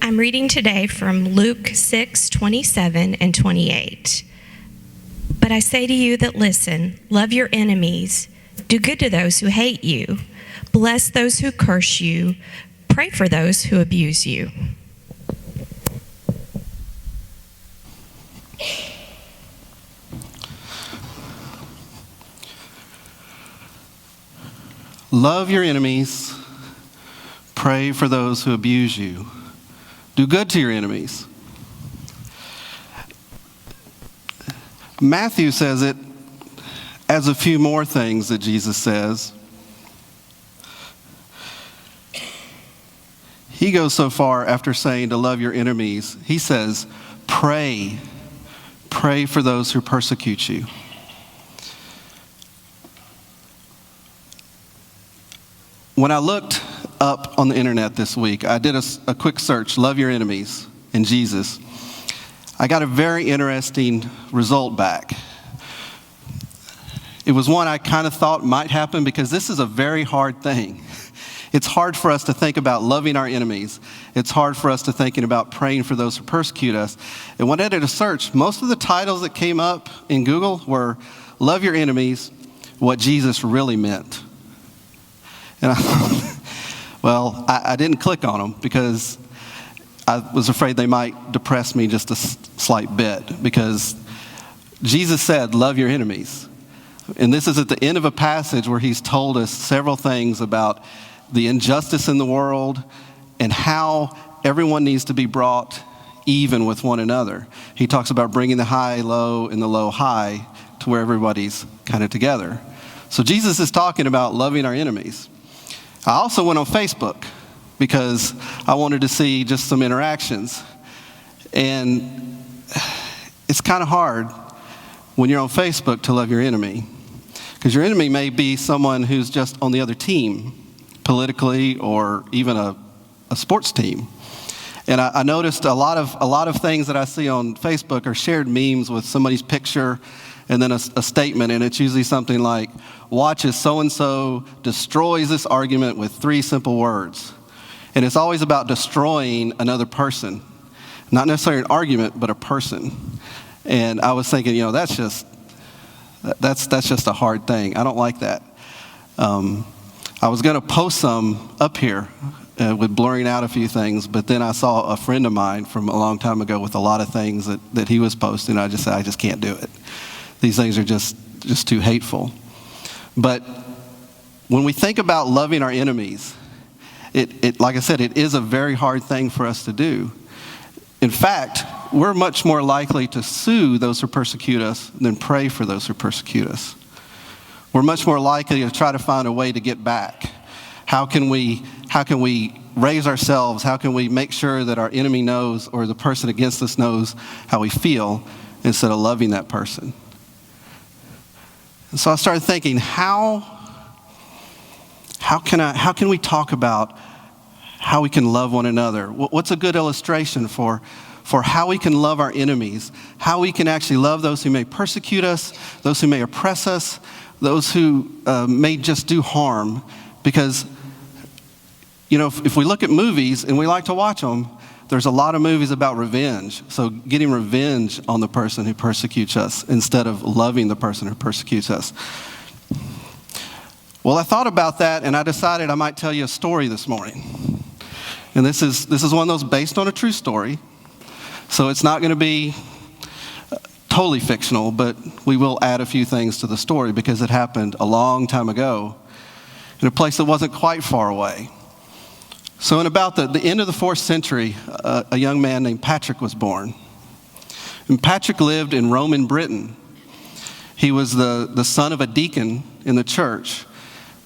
I'm reading today from Luke 6:27 and 28. But I say to you that listen, love your enemies, do good to those who hate you, bless those who curse you, pray for those who abuse you. Love your enemies, pray for those who abuse you, do good to your enemies. Matthew says it as a few more things that Jesus says. He goes so far after saying to love your enemies, he says, pray for those who persecute you. When I looked up on the internet this week, I did a quick search, love your enemies and Jesus. I got a very interesting result back. It was one I kind of thought might happen because this is a very hard thing. It's hard for us to think about loving our enemies. It's hard for us to thinking about praying for those who persecute us. And when I did a search, most of the titles that came up in Google were love your enemies, what Jesus really meant. And I didn't click on them because I was afraid they might depress me just a slight bit, because Jesus said, love your enemies. And this is at the end of a passage where he's told us several things about the injustice in the world and how everyone needs to be brought even with one another. He talks about bringing the high low and the low high to where everybody's kind of together. So Jesus is talking about loving our enemies. I also went on Facebook because I wanted to see just some interactions. And it's kind of hard when you're on Facebook to love your enemy, because your enemy may be someone who's just on the other team, politically or even a sports team. And I noticed a lot of things that I see on Facebook are shared memes with somebody's picture and then a statement, and it's usually something like, watch as so-and-so destroys this argument with 3 simple words. And it's always about destroying another person. Not necessarily an argument, but a person. And I was thinking, that's just a hard thing. I don't like that. I was going to post some up here with blurring out a few things, but then I saw a friend of mine from a long time ago with a lot of things that he was posting. I just said, I just can't do it. These things are just too hateful. But when we think about loving our enemies, it like I said, it is a very hard thing for us to do. In fact, we're much more likely to sue those who persecute us than pray for those who persecute us. We're much more likely to try to find a way to get back. How can we raise ourselves? How can we make sure that our enemy knows, or the person against us knows, how we feel, instead of loving that person? And so I started thinking, how can we talk about how we can love one another? What's a good illustration for how we can love our enemies, how we can actually love those who may persecute us, those who may oppress us, those who may just do harm? Because, if we look at movies and we like to watch them, there's a lot of movies about revenge. So getting revenge on the person who persecutes us instead of loving the person who persecutes us. Well, I thought about that, and I decided I might tell you a story this morning. And this is one of those based on a true story. So it's not going to be totally fictional, but we will add a few things to the story because it happened a long time ago in a place that wasn't quite far away. So in about the end of the 4th century, a young man named Patrick was born. And Patrick lived in Roman Britain. He was the son of a deacon in the church.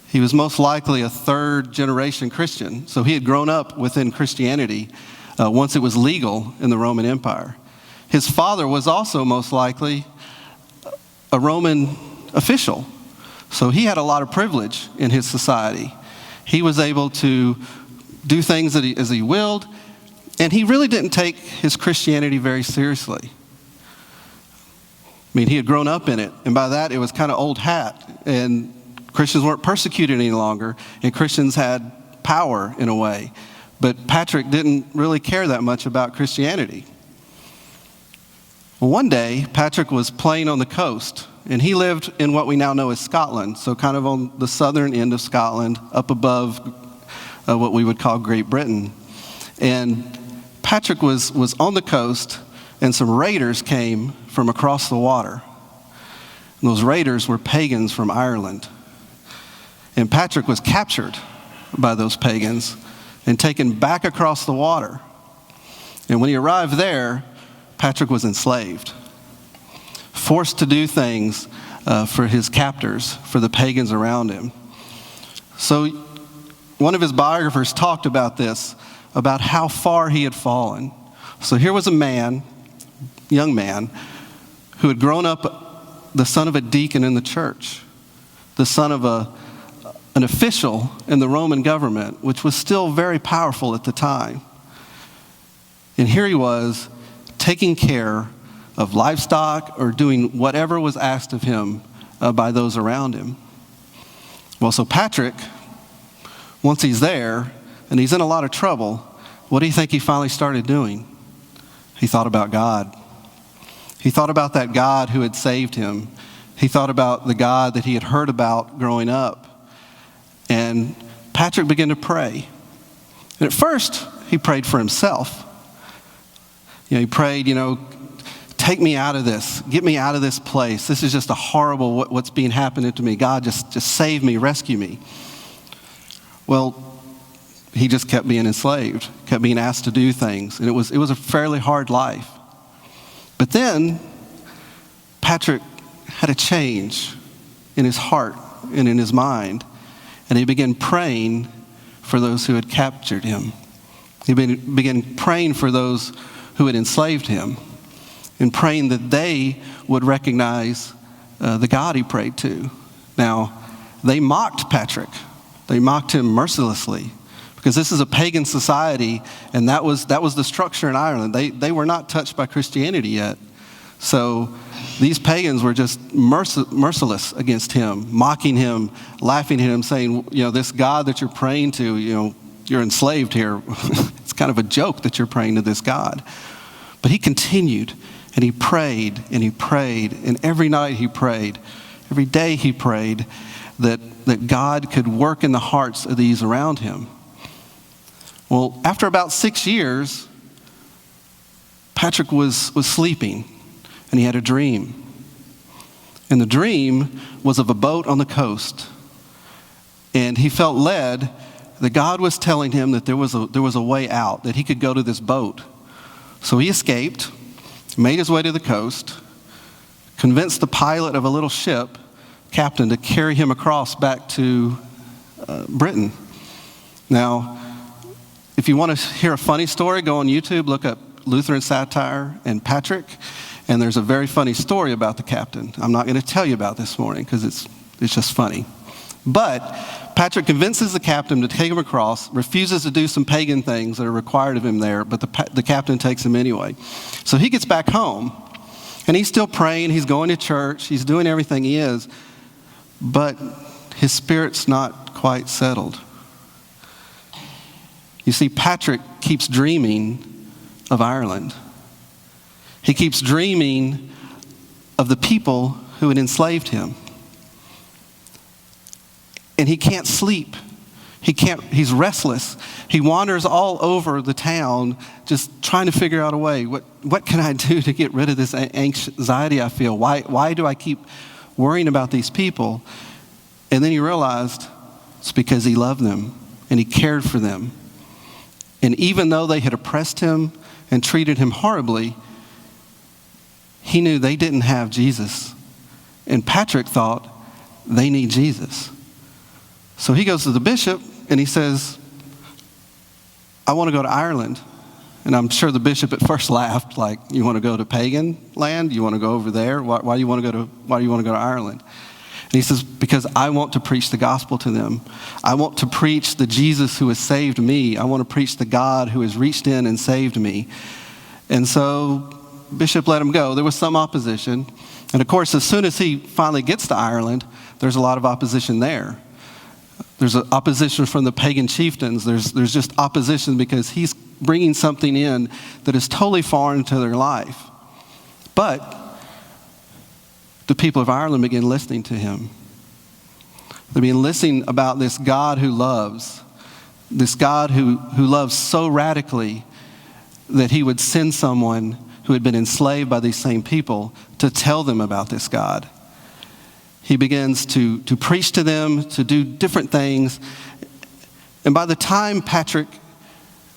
He was most likely a 3rd-generation Christian. So he had grown up within Christianity once it was legal in the Roman Empire. His father was also most likely a Roman official. So he had a lot of privilege in his society. He was able to do things as he willed, and he really didn't take his Christianity very seriously. I mean, he had grown up in it, and by that it was kind of old hat, and Christians weren't persecuted any longer, and Christians had power in a way. but Patrick didn't really care that much about Christianity. Well, one day, Patrick was playing on the coast, and he lived in what we now know as Scotland, so kind of on the southern end of Scotland, up above what we would call Great Britain. And Patrick was on the coast, and some raiders came from across the water. And those raiders were pagans from Ireland. And Patrick was captured by those pagans and taken back across the water. And when he arrived there, Patrick was enslaved, forced to do things for his captors, for the pagans around him. So one of his biographers talked about this, about how far he had fallen. So here was a man, young man, who had grown up the son of a deacon in the church, the son of an official in the Roman government, which was still very powerful at the time. And here he was, taking care of livestock or doing whatever was asked of him by those around him. Well, so Patrick, once he's there and he's in a lot of trouble, what do you think he finally started doing? He thought about God. He thought about that God who had saved him. He thought about the God that he had heard about growing up. And Patrick began to pray. And at first, he prayed for himself. He prayed, take me out of this. Get me out of this place. This is just a horrible what's being happening to me. God, just save me, rescue me. Well, he just kept being enslaved, kept being asked to do things. And it was a fairly hard life. But then Patrick had a change in his heart and in his mind. And he began praying for those who had captured him. He began praying for those who had enslaved him, and praying that they would recognize the God he prayed to. Now, they mocked Patrick. They mocked him mercilessly, because this is a pagan society, and that was the structure in Ireland. They were not touched by Christianity yet. So these pagans were just merciless against him, mocking him, laughing at him, saying, this God that you're praying to, you're enslaved here. It's kind of a joke that you're praying to this God. But he continued, and he prayed, and he prayed, and every night he prayed, every day he prayed that God could work in the hearts of these around him. Well, after about 6 years, Patrick was sleeping, and he had a dream. And the dream was of a boat on the coast. And he felt led that God was telling him that there was a way out, that he could go to this boat. So he escaped, made his way to the coast, convinced the pilot of a little ship, captain, to carry him across back to Britain. Now, if you want to hear a funny story, go on YouTube, look up Lutheran satire and Patrick, and there's a very funny story about the captain. I'm not going to tell you about this morning because it's just funny. But Patrick convinces the captain to take him across, refuses to do some pagan things that are required of him there, but the captain takes him anyway. So he gets back home, and he's still praying, he's going to church, he's doing everything he is, but his spirit's not quite settled. You see, Patrick keeps dreaming of Ireland. He keeps dreaming of the people who had enslaved him. And he can't sleep. He's restless. He wanders all over the town just trying to figure out a way. What can I do to get rid of this anxiety I feel? Why do I keep worrying about these people? And then he realized it's because he loved them and he cared for them. And even though they had oppressed him and treated him horribly, he knew they didn't have Jesus. And Patrick thought they need Jesus. So he goes to the bishop and he says, I want to go to Ireland. And I'm sure the bishop at first laughed, like, you want to go to pagan land? You want to go over there? Why do you want to go to Ireland? And he says, because I want to preach the gospel to them. I want to preach the Jesus who has saved me. I want to preach the God who has reached in and saved me. And so Bishop let him go. There was some opposition. And of course, as soon as he finally gets to Ireland, there's a lot of opposition there. There's opposition from the pagan chieftains. There's just opposition because he's bringing something in that is totally foreign to their life. But the people of Ireland begin listening to him. They begin listening about this God who loves, this God who loves so radically that he would send someone who had been enslaved by these same people to tell them about this God. He begins to preach to them, to do different things. And by the time Patrick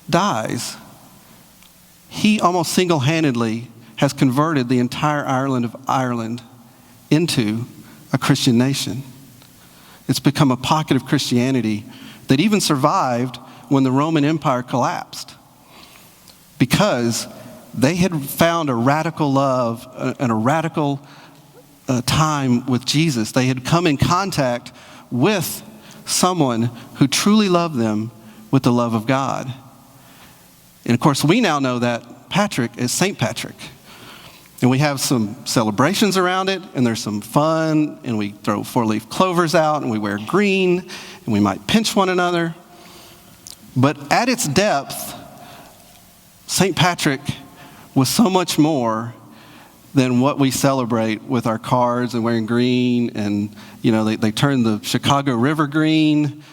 dies, he almost single-handedly has converted the entire island of Ireland into a Christian nation. It's become a pocket of Christianity that even survived when the Roman Empire collapsed, because they had found a radical love and a radical time with Jesus. They had come in contact with someone who truly loved them with the love of God. And of course, we now know that Patrick is St. Patrick. And we have some celebrations around it, and there's some fun, and we throw four-leaf clovers out, and we wear green, and we might pinch one another. But at its depth, St. Patrick was so much more than what we celebrate with our cards and wearing green. And, you know, they turned the Chicago River green.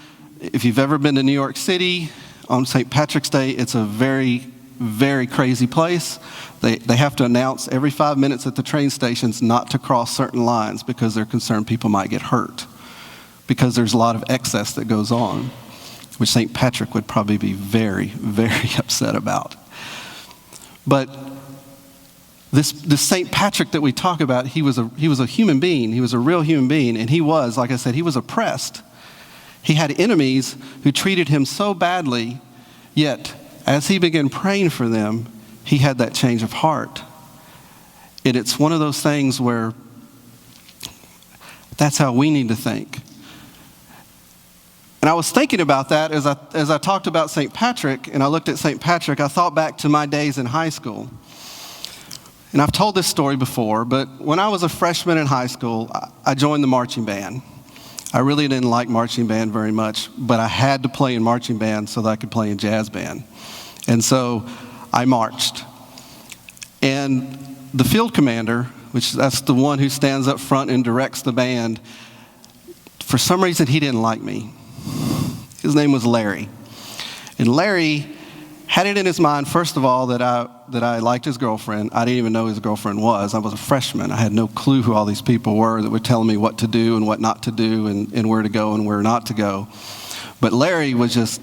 If you've ever been to New York City on St. Patrick's Day, it's a very, very crazy place. They have to announce every 5 minutes at the train stations not to cross certain lines because they're concerned people might get hurt, because there's a lot of excess that goes on, which St. Patrick would probably be very, very upset about. But this St. Patrick that we talk about, he was a human being. He was a real human being, and he was, like I said, he was oppressed. He had enemies who treated him so badly, yet as he began praying for them, he had that change of heart. And it's one of those things where that's how we need to think. And I was thinking about that as I talked about St. Patrick, and I looked at St. Patrick, I thought back to my days in high school. And I've told this story before, but when I was a freshman in high school, I joined the marching band. I really didn't like marching band very much, but I had to play in marching band so that I could play in jazz band. And so I marched. And the field commander, that's the one who stands up front and directs the band, for some reason he didn't like me. His name was Larry. And Larry had it in his mind, first of all, that I liked his girlfriend. I didn't even know who his girlfriend was. I was a freshman. I had no clue who all these people were that were telling me what to do and what not to do and where to go and where not to go. But Larry was just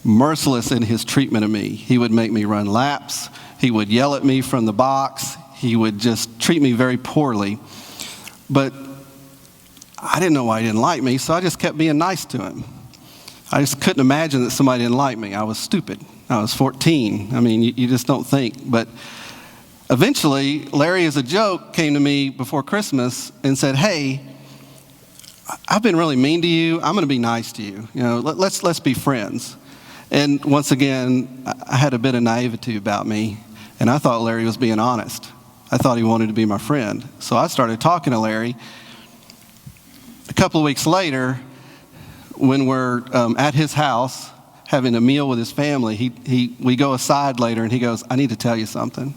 merciless in his treatment of me. He would make me run laps. He would yell at me from the box. He would just treat me very poorly. But I didn't know why he didn't like me, so I just kept being nice to him. I just couldn't imagine that somebody didn't like me. I was stupid. I was 14. I mean, you just don't think. But eventually, Larry, as a joke, came to me before Christmas and said, "Hey, I've been really mean to you. I'm going to be nice to you. You know, let's be friends." And once again, I had a bit of naivety about me, and I thought Larry was being honest. I thought he wanted to be my friend. So I started talking to Larry. A couple of weeks later, when we're at his house having a meal with his family, we go aside later, and he goes, "I need to tell you something."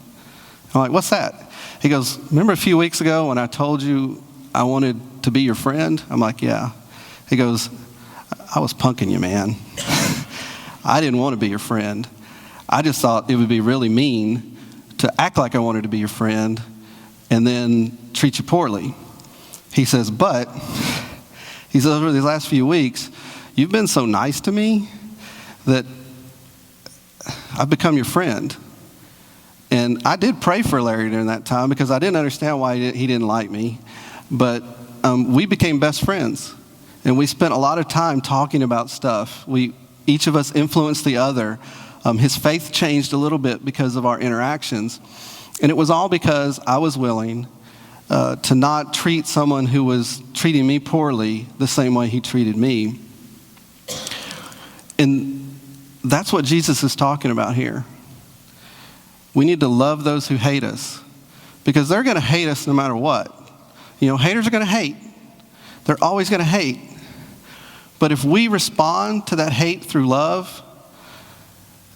I'm like, "What's that?" He goes, "Remember a few weeks ago when I told you I wanted to be your friend?" I'm like, "Yeah." He goes, "I was punking you, man. I didn't want to be your friend. I just thought it would be really mean to act like I wanted to be your friend and then treat you poorly." He says, "But," he says, "over these last few weeks, you've been so nice to me that I've become your friend." And I did pray for Larry during that time because I didn't understand why he didn't like me. But we became best friends. And we spent a lot of time talking about stuff. Each of us influenced the other. His faith changed a little bit because of our interactions. And it was all because I was willing to not treat someone who was treating me poorly the same way he treated me. And that's what Jesus is talking about here. We need to love those who hate us, because they're going to hate us no matter what. You know, haters are going to hate. They're always going to hate. But if we respond to that hate through love,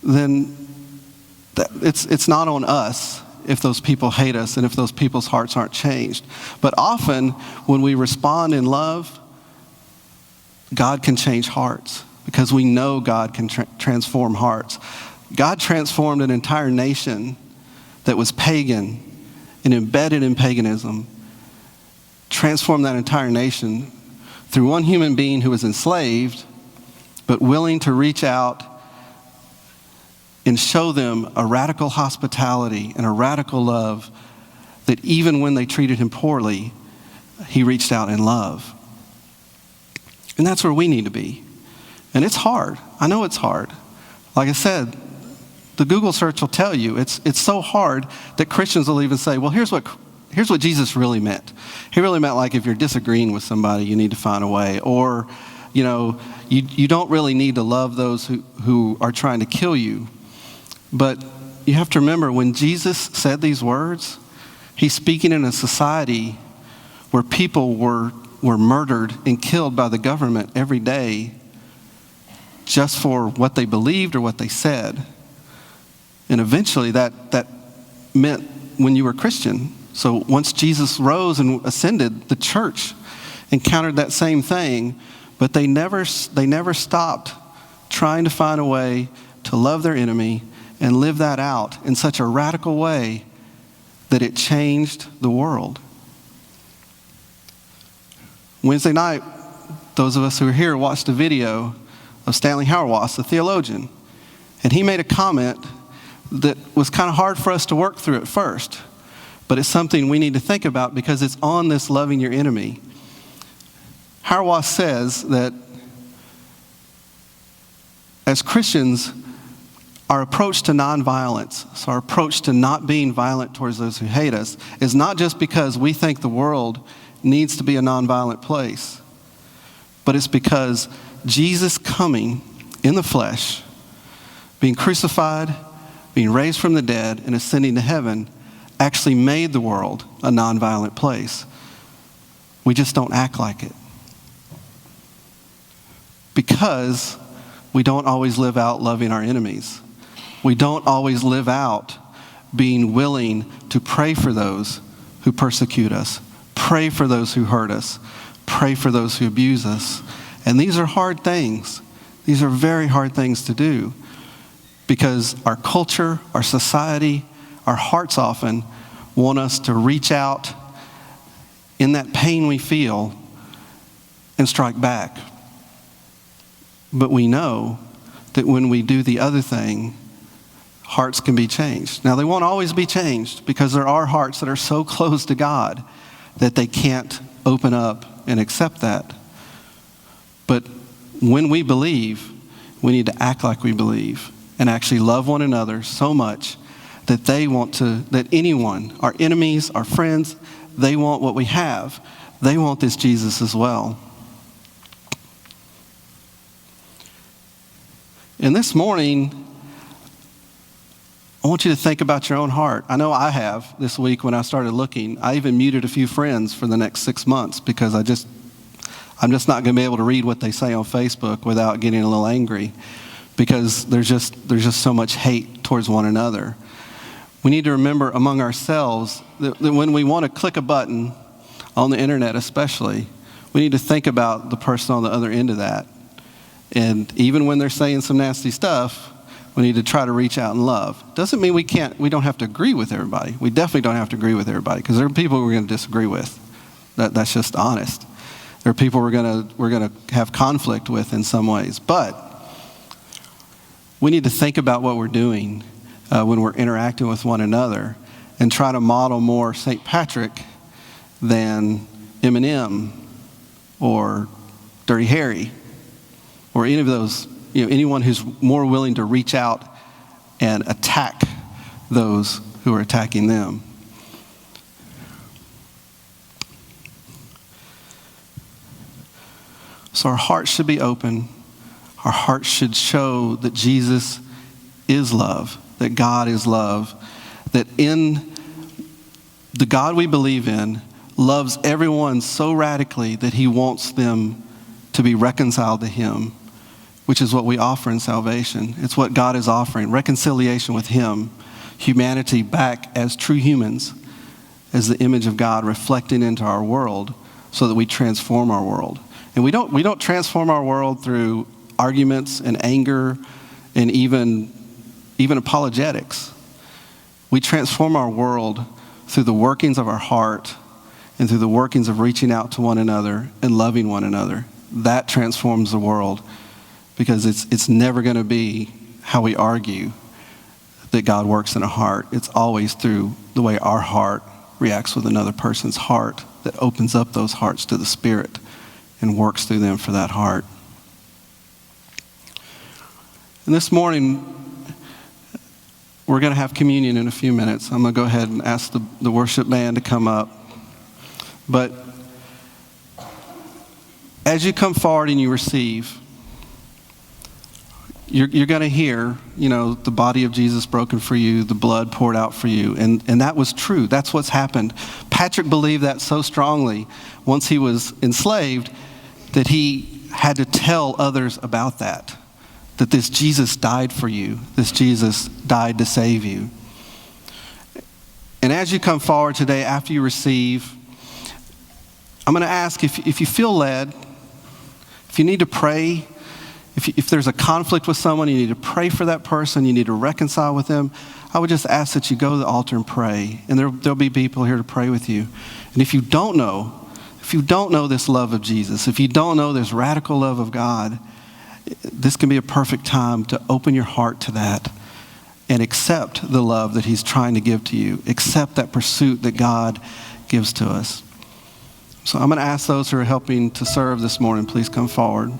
then it's not on us if those people hate us and if those people's hearts aren't changed. But often when we respond in love, God can change hearts because we know God can transform hearts. God transformed an entire nation that was pagan and embedded in paganism, transformed that entire nation through one human being who was enslaved, but willing to reach out and show them a radical hospitality and a radical love that even when they treated him poorly, he reached out in love. And that's where we need to be. And it's hard. I know it's hard. Like I said, the Google search will tell you it's so hard that Christians will even say, well, here's what Jesus really meant. He really meant, like, if you're disagreeing with somebody, you need to find a way. Or, you don't really need to love those who are trying to kill you. But you have to remember, when Jesus said these words, he's speaking in a society where people were murdered and killed by the government every day just for what they believed or what they said. And eventually that meant when you were Christian. So once Jesus rose and ascended, the church encountered that same thing, but they never stopped trying to find a way to love their enemy and live that out in such a radical way that it changed the world. Wednesday night, those of us who were here watched a video of Stanley Hauerwas, the theologian, and he made a comment that was kind of hard for us to work through at first, but it's something we need to think about because it's on this loving your enemy. Hauerwas says that as Christians, our approach to nonviolence, so our approach to not being violent towards those who hate us, is not just because we think the world needs to be a nonviolent place, but it's because Jesus coming in the flesh, being crucified, being raised from the dead, and ascending to heaven actually made the world a nonviolent place. We just don't act like it. Because we don't always live out loving our enemies. We don't always live out being willing to pray for those who persecute us, pray for those who hurt us, pray for those who abuse us. And these are hard things. These are very hard things to do because our culture, our society, our hearts often want us to reach out in that pain we feel and strike back. But we know that when we do the other thing, hearts can be changed. Now, they won't always be changed because there are hearts that are so close to God that they can't open up and accept that. But when we believe, we need to act like we believe and actually love one another so much that that anyone, our enemies, our friends, they want what we have. They want this Jesus as well. And this morning, I want you to think about your own heart. I know I have this week when I started looking. I even muted a few friends for the next 6 months because I'm just not going to be able to read what they say on Facebook without getting a little angry because there's just so much hate towards one another. We need to remember among ourselves that when we want to click a button on the internet especially, we need to think about the person on the other end of that. And even when they're saying some nasty stuff, we need to try to reach out in love. Doesn't mean we don't have to agree with everybody. We definitely don't have to agree with everybody because there are people we're going to disagree with. That's just honest. There are people we're going to have conflict with in some ways. But we need to think about what we're doing when we're interacting with one another and try to model more St. Patrick than Eminem or Dirty Harry or any of those, anyone who's more willing to reach out and attack those who are attacking them. So our hearts should be open. Our hearts should show that Jesus is love, that God is love, that in the God we believe in loves everyone so radically that he wants them to be reconciled to him, which is what we offer in salvation. It's what God is offering, reconciliation with him, humanity back as true humans, as the image of God reflecting into our world so that we transform our world. And we don't transform our world through arguments and anger and even apologetics. We transform our world through the workings of our heart and through the workings of reaching out to one another and loving one another. That transforms the world, because it's never going to be how we argue that God works in a heart. It's always through the way our heart reacts with another person's heart that opens up those hearts to the Spirit and works through them for that heart. And this morning, we're going to have communion in a few minutes. I'm going to go ahead and ask the worship band to come up. But as you come forward and you receive, you're going to hear, the body of Jesus broken for you, the blood poured out for you. And that was true. That's what's happened. Patrick believed that so strongly once he was enslaved that he had to tell others about that this Jesus died for you. This Jesus died to save you. And as you come forward today, after you receive, I'm going to ask if you feel led, if you need to pray, if there's a conflict with someone, you need to pray for that person, you need to reconcile with them, I would just ask that you go to the altar and pray. And there'll be people here to pray with you. And if you don't know this love of Jesus, if you don't know this radical love of God, this can be a perfect time to open your heart to that and accept the love that he's trying to give to you. Accept that pursuit that God gives to us. So I'm going to ask those who are helping to serve this morning, please come forward.